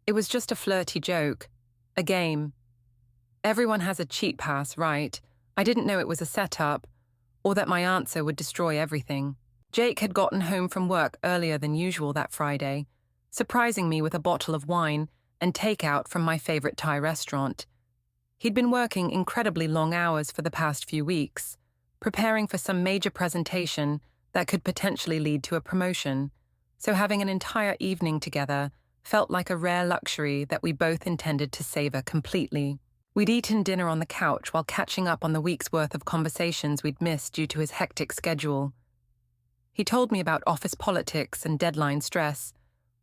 It was just a flirty joke. A game. Everyone has a cheat pass, right? I didn't know it was a setup, or that my answer would destroy everything. Jake had gotten home from work earlier than usual that Friday, surprising me with a bottle of wine and takeout from my favorite Thai restaurant. He'd been working incredibly long hours for the past few weeks, preparing for some major presentation that could potentially lead to a promotion, so having an entire evening together felt like a rare luxury that we both intended to savor completely. We'd eaten dinner on the couch while catching up on the week's worth of conversations we'd missed due to his hectic schedule. He told me about office politics and deadline stress,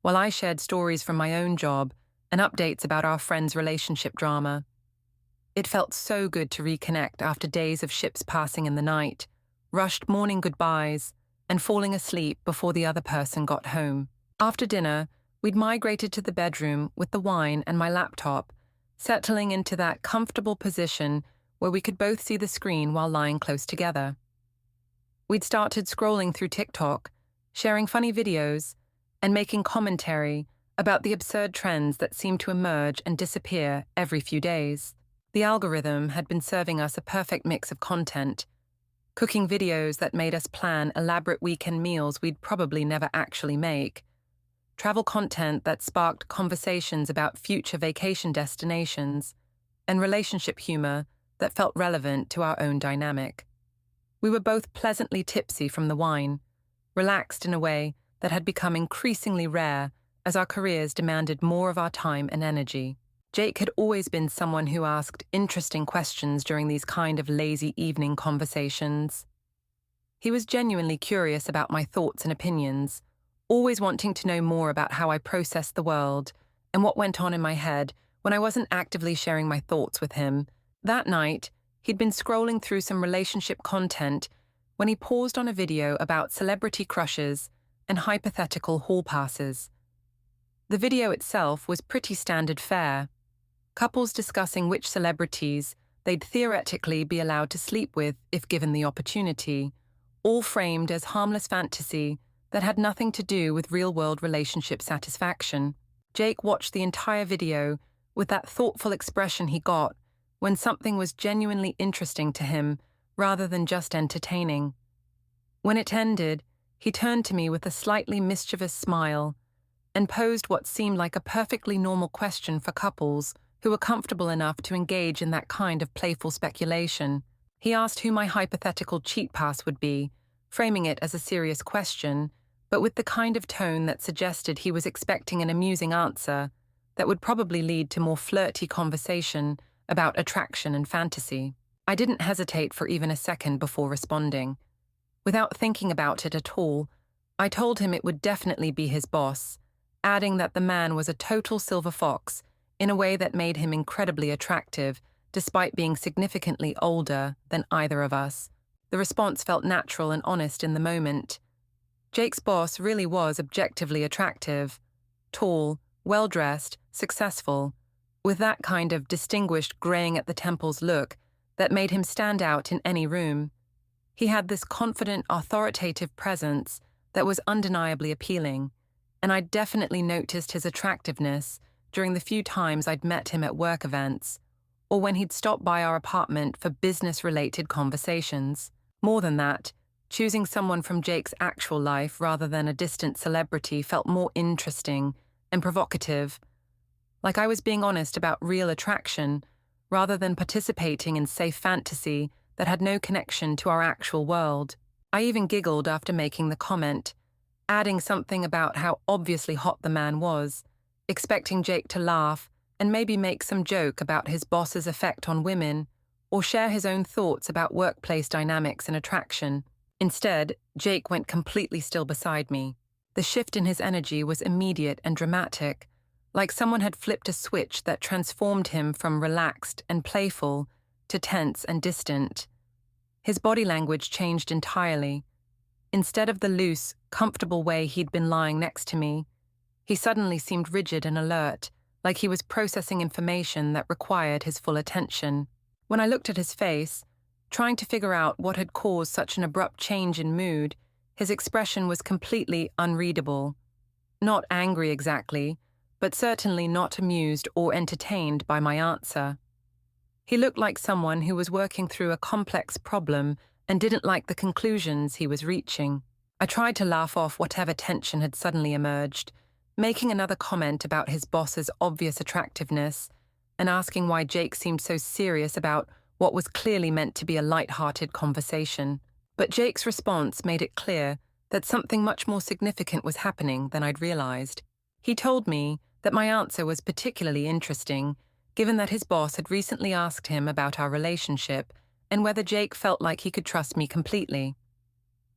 while I shared stories from my own job and updates about our friends' relationship drama. It felt so good to reconnect after days of ships passing in the night, rushed morning goodbyes, and falling asleep before the other person got home. After dinner, we'd migrated to the bedroom with the wine and my laptop, settling into that comfortable position where we could both see the screen while lying close together. We'd started scrolling through TikTok, sharing funny videos, and making commentary about the absurd trends that seemed to emerge and disappear every few days. The algorithm had been serving us a perfect mix of content, cooking videos that made us plan elaborate weekend meals we'd probably never actually make, travel content that sparked conversations about future vacation destinations, and relationship humor that felt relevant to our own dynamic. We were both pleasantly tipsy from the wine, relaxed in a way that had become increasingly rare as our careers demanded more of our time and energy. Jake had always been someone who asked interesting questions during these kind of lazy evening conversations. He was genuinely curious about my thoughts and opinions, always wanting to know more about how I processed the world and what went on in my head when I wasn't actively sharing my thoughts with him. That night, he'd been scrolling through some relationship content when he paused on a video about celebrity crushes and hypothetical hall passes. The video itself was pretty standard fare. Couples discussing which celebrities they'd theoretically be allowed to sleep with if given the opportunity, all framed as harmless fantasy that had nothing to do with real-world relationship satisfaction. Jake watched the entire video with that thoughtful expression he got when something was genuinely interesting to him rather than just entertaining. When it ended, he turned to me with a slightly mischievous smile and posed what seemed like a perfectly normal question for couples who were comfortable enough to engage in that kind of playful speculation. He asked who my hypothetical cheat pass would be, framing it as a serious question, but with the kind of tone that suggested he was expecting an amusing answer that would probably lead to more flirty conversation about attraction and fantasy. I didn't hesitate for even a second before responding. Without thinking about it at all, I told him it would definitely be his boss, adding that the man was a total silver fox in a way that made him incredibly attractive, despite being significantly older than either of us. The response felt natural and honest in the moment. Jake's boss really was objectively attractive, tall, well-dressed, successful, with that kind of distinguished graying at the temples look that made him stand out in any room. He had this confident, authoritative presence that was undeniably appealing, and I'd definitely noticed his attractiveness during the few times I'd met him at work events, or when he'd stopped by our apartment for business-related conversations. More than that, choosing someone from Jake's actual life rather than a distant celebrity felt more interesting and provocative, like I was being honest about real attraction rather than participating in safe fantasy that had no connection to our actual world. I even giggled after making the comment, adding something about how obviously hot the man was, expecting Jake to laugh and maybe make some joke about his boss's effect on women or share his own thoughts about workplace dynamics and attraction. Instead, Jake went completely still beside me. The shift in his energy was immediate and dramatic, like someone had flipped a switch that transformed him from relaxed and playful to tense and distant. His body language changed entirely. Instead of the loose, comfortable way he'd been lying next to me, he suddenly seemed rigid and alert, like he was processing information that required his full attention. When I looked at his face, trying to figure out what had caused such an abrupt change in mood, his expression was completely unreadable. Not angry exactly, but certainly not amused or entertained by my answer. He looked like someone who was working through a complex problem and didn't like the conclusions he was reaching. I tried to laugh off whatever tension had suddenly emerged, making another comment about his boss's obvious attractiveness and asking why Jake seemed so serious about what was clearly meant to be a light-hearted conversation. But Jake's response made it clear that something much more significant was happening than I'd realized. He told me that my answer was particularly interesting, given that his boss had recently asked him about our relationship and whether Jake felt like he could trust me completely.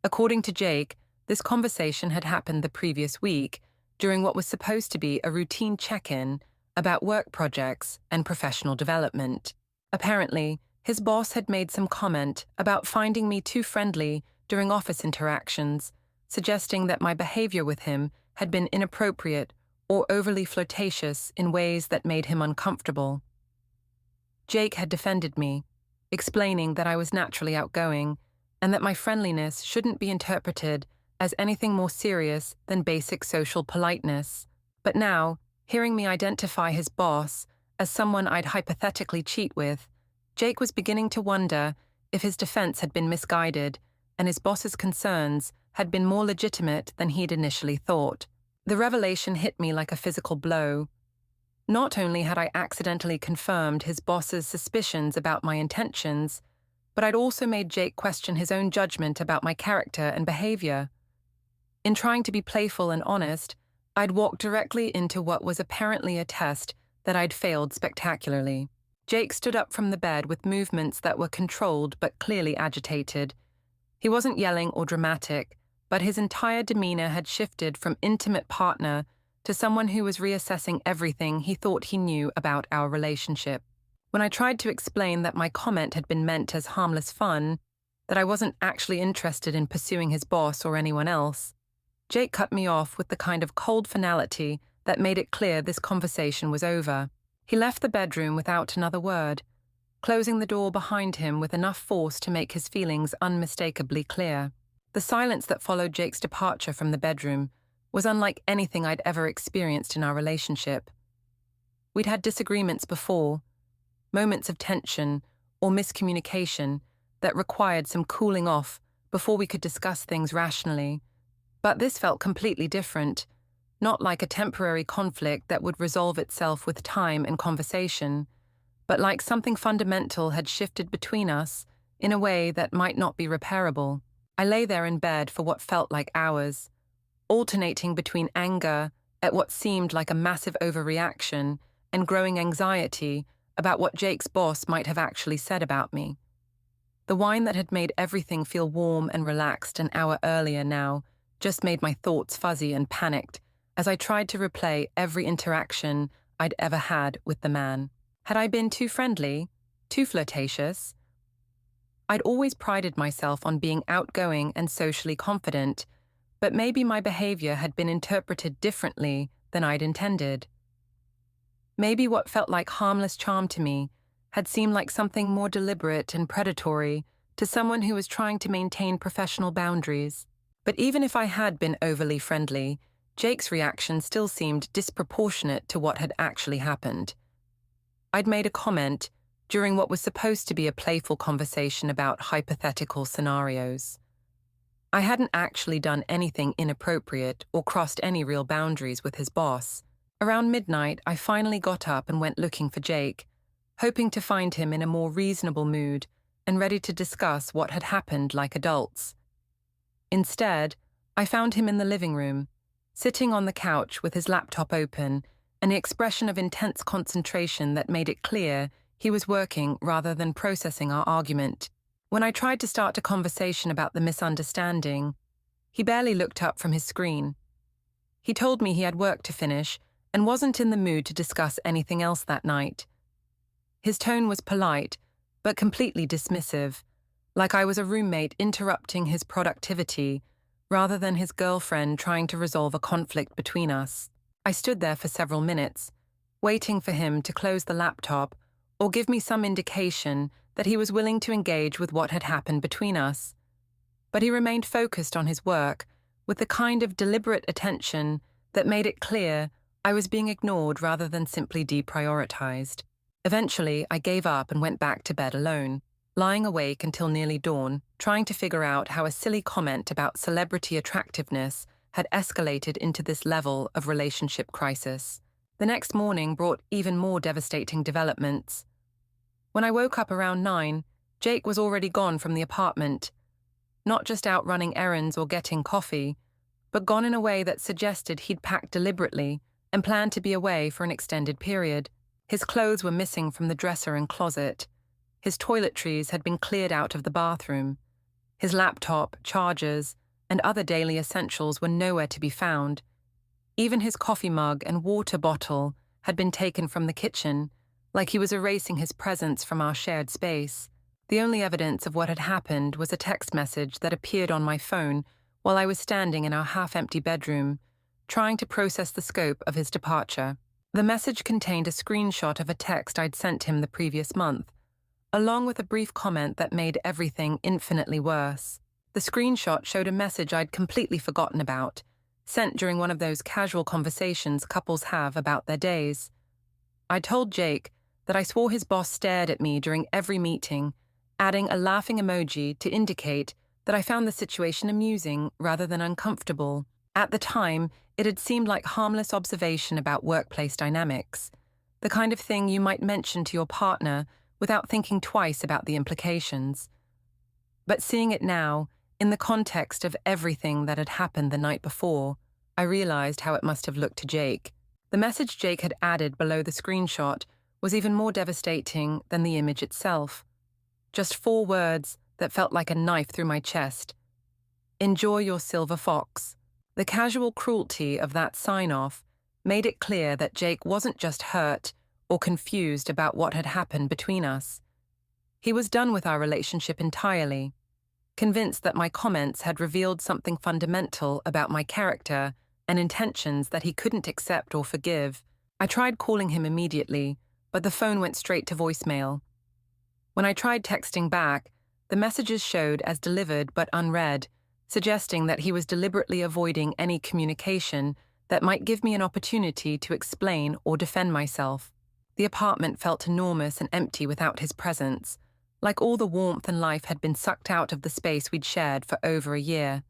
According to Jake, this conversation had happened the previous week during what was supposed to be a routine check-in about work projects and professional development. Apparently, his boss had made some comment about finding me too friendly during office interactions, suggesting that my behavior with him had been inappropriate or overly flirtatious in ways that made him uncomfortable. Jake had defended me, explaining that I was naturally outgoing and that my friendliness shouldn't be interpreted as anything more serious than basic social politeness. But now, hearing me identify his boss as someone I'd hypothetically cheat with, Jake was beginning to wonder if his defense had been misguided and his boss's concerns had been more legitimate than he'd initially thought. The revelation hit me like a physical blow. Not only had I accidentally confirmed his boss's suspicions about my intentions, but I'd also made Jake question his own judgment about my character and behavior. In trying to be playful and honest, I'd walked directly into what was apparently a test that I'd failed spectacularly. Jake stood up from the bed with movements that were controlled but clearly agitated. He wasn't yelling or dramatic, but his entire demeanor had shifted from intimate partner to someone who was reassessing everything he thought he knew about our relationship. When I tried to explain that my comment had been meant as harmless fun, that I wasn't actually interested in pursuing his boss or anyone else, Jake cut me off with the kind of cold finality that made it clear this conversation was over. He left the bedroom without another word, closing the door behind him with enough force to make his feelings unmistakably clear. The silence that followed Jake's departure from the bedroom was unlike anything I'd ever experienced in our relationship. We'd had disagreements before, moments of tension or miscommunication that required some cooling off before we could discuss things rationally. But this felt completely different, not like a temporary conflict that would resolve itself with time and conversation, but like something fundamental had shifted between us in a way that might not be repairable. I lay there in bed for what felt like hours, alternating between anger at what seemed like a massive overreaction and growing anxiety about what Jake's boss might have actually said about me. The wine that had made everything feel warm and relaxed an hour earlier now just made my thoughts fuzzy and panicked as I tried to replay every interaction I'd ever had with the man. Had I been too friendly? Too flirtatious? I'd always prided myself on being outgoing and socially confident, but maybe my behavior had been interpreted differently than I'd intended. Maybe what felt like harmless charm to me had seemed like something more deliberate and predatory to someone who was trying to maintain professional boundaries. But even if I had been overly friendly, Jake's reaction still seemed disproportionate to what had actually happened. I'd made a comment during what was supposed to be a playful conversation about hypothetical scenarios. I hadn't actually done anything inappropriate or crossed any real boundaries with his boss. Around midnight, I finally got up and went looking for Jake, hoping to find him in a more reasonable mood and ready to discuss what had happened like adults. Instead, I found him in the living room, sitting on the couch with his laptop open, an expression of intense concentration that made it clear he was working rather than processing our argument. When I tried to start a conversation about the misunderstanding, he barely looked up from his screen. He told me he had work to finish and wasn't in the mood to discuss anything else that night. His tone was polite, but completely dismissive, like I was a roommate interrupting his productivity rather than his girlfriend trying to resolve a conflict between us. I stood there for several minutes, waiting for him to close the laptop or give me some indication that he was willing to engage with what had happened between us. But he remained focused on his work with the kind of deliberate attention that made it clear I was being ignored rather than simply deprioritized. Eventually, I gave up and went back to bed alone, lying awake until nearly dawn, trying to figure out how a silly comment about celebrity attractiveness had escalated into this level of relationship crisis. The next morning brought even more devastating developments. When I woke up around 9, Jake was already gone from the apartment, not just out running errands or getting coffee, but gone in a way that suggested he'd packed deliberately and planned to be away for an extended period. His clothes were missing from the dresser and closet. His toiletries had been cleared out of the bathroom. His laptop, chargers, and other daily essentials were nowhere to be found. Even his coffee mug and water bottle had been taken from the kitchen, like he was erasing his presence from our shared space. The only evidence of what had happened was a text message that appeared on my phone while I was standing in our half-empty bedroom, trying to process the scope of his departure. The message contained a screenshot of a text I'd sent him the previous month, along with a brief comment that made everything infinitely worse. The screenshot showed a message I'd completely forgotten about, sent during one of those casual conversations couples have about their days. I told Jake that I swore his boss stared at me during every meeting, adding a laughing emoji to indicate that I found the situation amusing rather than uncomfortable. At the time, it had seemed like harmless observation about workplace dynamics, the kind of thing you might mention to your partner without thinking twice about the implications. But seeing it now, in the context of everything that had happened the night before, I realized how it must have looked to Jake. The message Jake had added below the screenshot was even more devastating than the image itself. Just 4 words that felt like a knife through my chest. Enjoy your silver fox. The casual cruelty of that sign-off made it clear that Jake wasn't just hurt or confused about what had happened between us. He was done with our relationship entirely, convinced that my comments had revealed something fundamental about my character and intentions that he couldn't accept or forgive. I tried calling him immediately, but the phone went straight to voicemail. When I tried texting back, the messages showed as delivered but unread, suggesting that he was deliberately avoiding any communication that might give me an opportunity to explain or defend myself. The apartment felt enormous and empty without his presence, like all the warmth and life had been sucked out of the space we'd shared for over a year.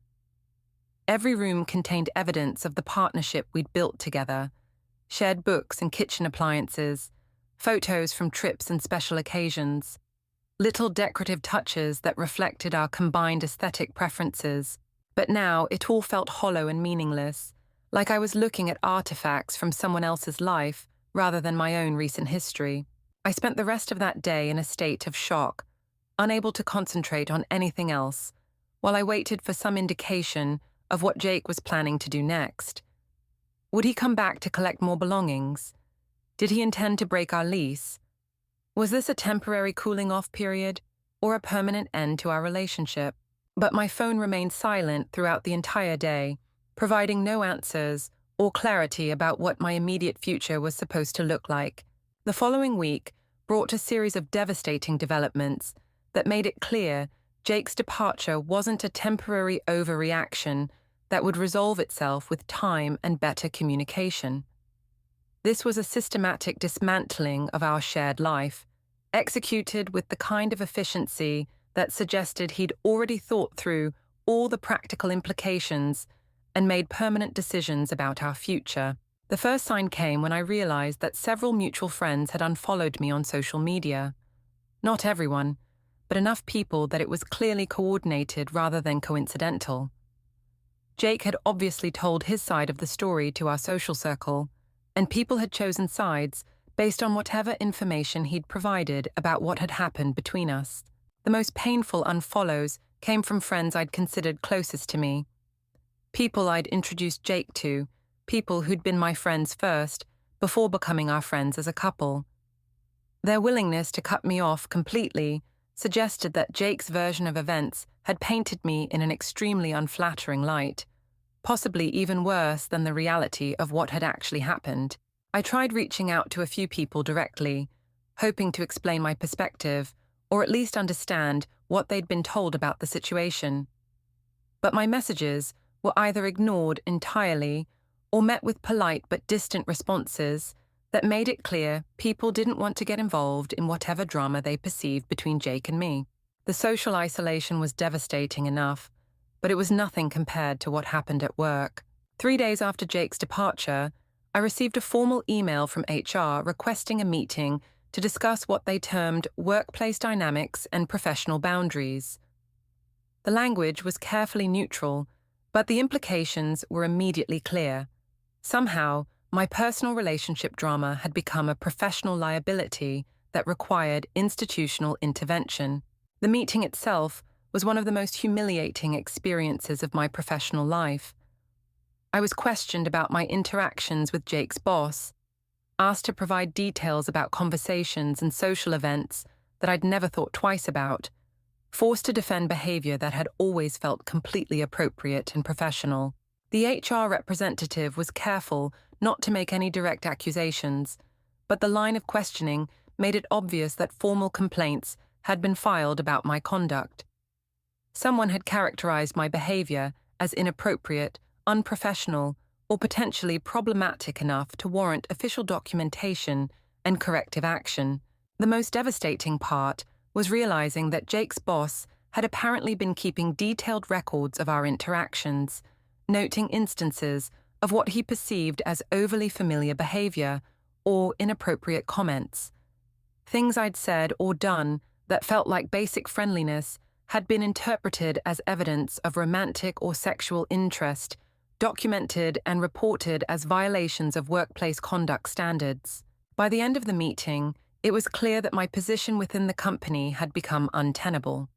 Every room contained evidence of the partnership we'd built together: shared books and kitchen appliances, photos from trips and special occasions, little decorative touches that reflected our combined aesthetic preferences. But now it all felt hollow and meaningless, like I was looking at artifacts from someone else's life rather than my own recent history. I spent the rest of that day in a state of shock, unable to concentrate on anything else, while I waited for some indication of what Jake was planning to do next. Would he come back to collect more belongings? Did he intend to break our lease? Was this a temporary cooling-off period or a permanent end to our relationship? But my phone remained silent throughout the entire day, providing no answers or clarity about what my immediate future was supposed to look like. The following week brought a series of devastating developments that made it clear Jake's departure wasn't a temporary overreaction that would resolve itself with time and better communication. This was a systematic dismantling of our shared life, executed with the kind of efficiency that suggested he'd already thought through all the practical implications and made permanent decisions about our future. The first sign came when I realized that several mutual friends had unfollowed me on social media. Not everyone, but enough people that it was clearly coordinated rather than coincidental. Jake had obviously told his side of the story to our social circle, and people had chosen sides based on whatever information he'd provided about what had happened between us. The most painful unfollows came from friends I'd considered closest to me. People I'd introduced Jake to, people who'd been my friends first, before becoming our friends as a couple. Their willingness to cut me off completely suggested that Jake's version of events had painted me in an extremely unflattering light, possibly even worse than the reality of what had actually happened. I tried reaching out to a few people directly, hoping to explain my perspective, or at least understand what they'd been told about the situation. But my messages were either ignored entirely or met with polite but distant responses that made it clear people didn't want to get involved in whatever drama they perceived between Jake and me. The social isolation was devastating enough, but it was nothing compared to what happened at work. 3 days after Jake's departure, I received a formal email from HR requesting a meeting to discuss what they termed workplace dynamics and professional boundaries. The language was carefully neutral, but the implications were immediately clear. Somehow, my personal relationship drama had become a professional liability that required institutional intervention. The meeting itself was one of the most humiliating experiences of my professional life. I was questioned about my interactions with Jake's boss, asked to provide details about conversations and social events that I'd never thought twice about, forced to defend behavior that had always felt completely appropriate and professional. The HR representative was careful not to make any direct accusations, but the line of questioning made it obvious that formal complaints had been filed about my conduct. Someone had characterized my behavior as inappropriate, unprofessional, or potentially problematic enough to warrant official documentation and corrective action. The most devastating part was realizing that Jake's boss had apparently been keeping detailed records of our interactions, noting instances of what he perceived as overly familiar behavior or inappropriate comments. Things I'd said or done that felt like basic friendliness had been interpreted as evidence of romantic or sexual interest, documented and reported as violations of workplace conduct standards. By the end of the meeting, it was clear that my position within the company had become untenable.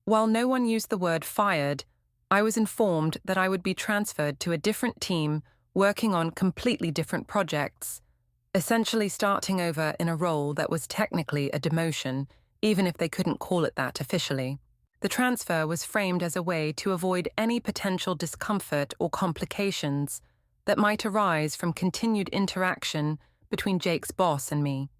While no one used the word fired, I was informed that I would be transferred to a different team working on completely different projects, essentially starting over in a role that was technically a demotion, even if they couldn't call it that officially. The transfer was framed as a way to avoid any potential discomfort or complications that might arise from continued interaction between Jake's boss and me.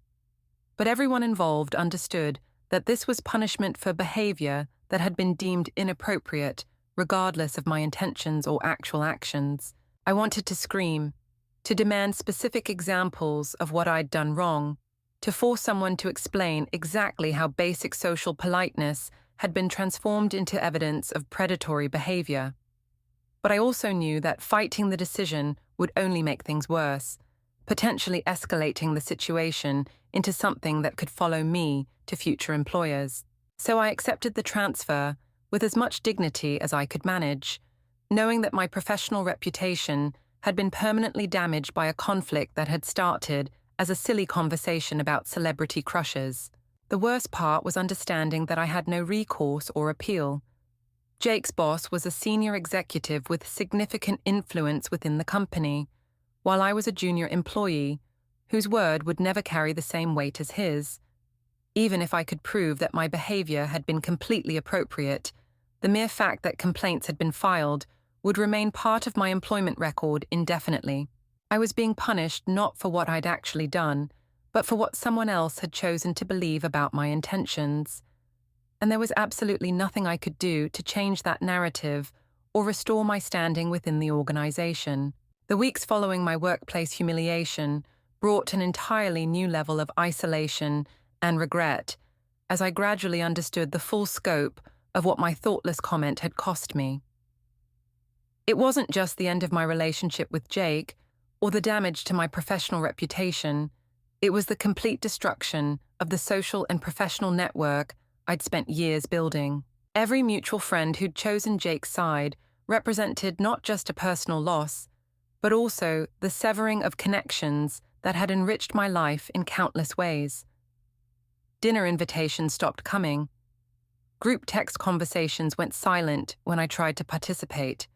But everyone involved understood that this was punishment for behavior that had been deemed inappropriate, regardless of my intentions or actual actions. I wanted to scream, to demand specific examples of what I'd done wrong, to force someone to explain exactly how basic social politeness had been transformed into evidence of predatory behavior. But I also knew that fighting the decision would only make things worse, potentially escalating the situation into something that could follow me to future employers. So I accepted the transfer with as much dignity as I could manage, knowing that my professional reputation had been permanently damaged by a conflict that had started as a silly conversation about celebrity crushes. The worst part was understanding that I had no recourse or appeal. Jake's boss was a senior executive with significant influence within the company, while I was a junior employee whose word would never carry the same weight as his. Even if I could prove that my behavior had been completely appropriate, the mere fact that complaints had been filed would remain part of my employment record indefinitely. I was being punished not for what I'd actually done, but for what someone else had chosen to believe about my intentions. And there was absolutely nothing I could do to change that narrative or restore my standing within the organization. The weeks following my workplace humiliation brought an entirely new level of isolation and regret as I gradually understood the full scope of what my thoughtless comment had cost me. It wasn't just the end of my relationship with Jake or the damage to my professional reputation. It was the complete destruction of the social and professional network I'd spent years building. Every mutual friend who'd chosen Jake's side represented not just a personal loss, but also the severing of connections that had enriched my life in countless ways. Dinner invitations stopped coming. Group text conversations went silent when I tried to participate.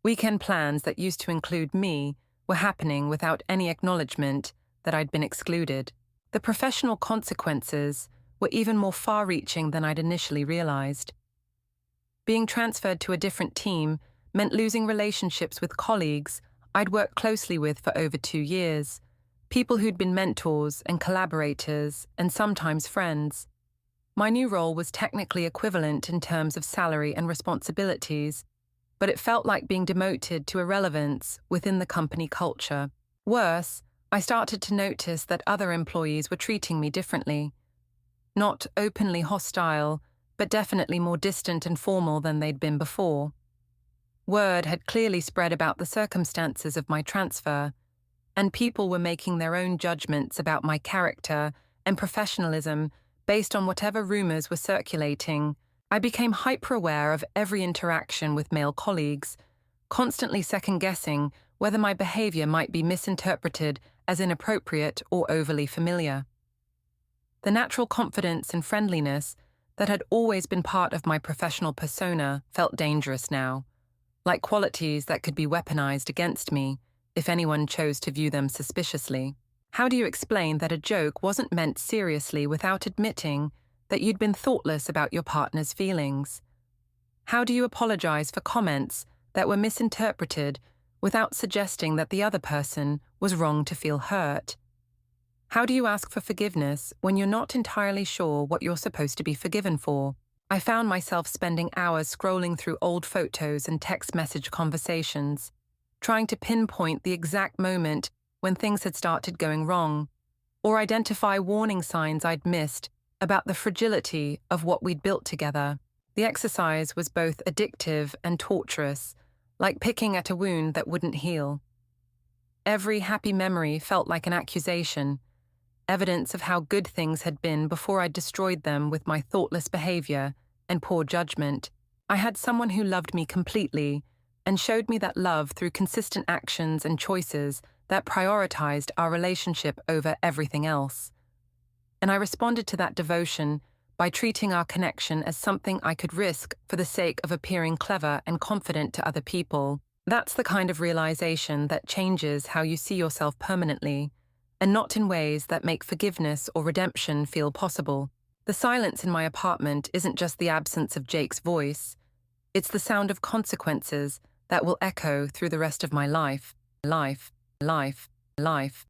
Weekend plans that used to include me were happening without any acknowledgement that I'd been excluded. The professional consequences were even more far-reaching than I'd initially realized. Being transferred to a different team meant losing relationships with colleagues I'd worked closely with for over 2 years, people who'd been mentors and collaborators and sometimes friends. My new role was technically equivalent in terms of salary and responsibilities, but it felt like being demoted to irrelevance within the company culture. Worse, I started to notice that other employees were treating me differently. Not openly hostile, but definitely more distant and formal than they'd been before. Word had clearly spread about the circumstances of my transfer, and people were making their own judgments about my character and professionalism based on whatever rumors were circulating. I became hyper-aware of every interaction with male colleagues, constantly second-guessing whether my behavior might be misinterpreted as inappropriate or overly familiar. The natural confidence and friendliness that had always been part of my professional persona felt dangerous now, like qualities that could be weaponized against me if anyone chose to view them suspiciously. How do you explain that a joke wasn't meant seriously without admitting that you'd been thoughtless about your partner's feelings? How do you apologize for comments that were misinterpreted without suggesting that the other person was wrong to feel hurt? How do you ask for forgiveness when you're not entirely sure what you're supposed to be forgiven for? I found myself spending hours scrolling through old photos and text message conversations, trying to pinpoint the exact moment when things had started going wrong, or identify warning signs I'd missed about the fragility of what we'd built together. The exercise was both addictive and torturous, like picking at a wound that wouldn't heal. Every happy memory felt like an accusation, evidence of how good things had been before I destroyed them with my thoughtless behavior and poor judgment. I had someone who loved me completely and showed me that love through consistent actions and choices that prioritized our relationship over everything else. And I responded to that devotion by treating our connection as something I could risk for the sake of appearing clever and confident to other people. That's the kind of realization that changes how you see yourself permanently, and not in ways that make forgiveness or redemption feel possible. The silence in my apartment isn't just the absence of Jake's voice, it's the sound of consequences that will echo through the rest of my life.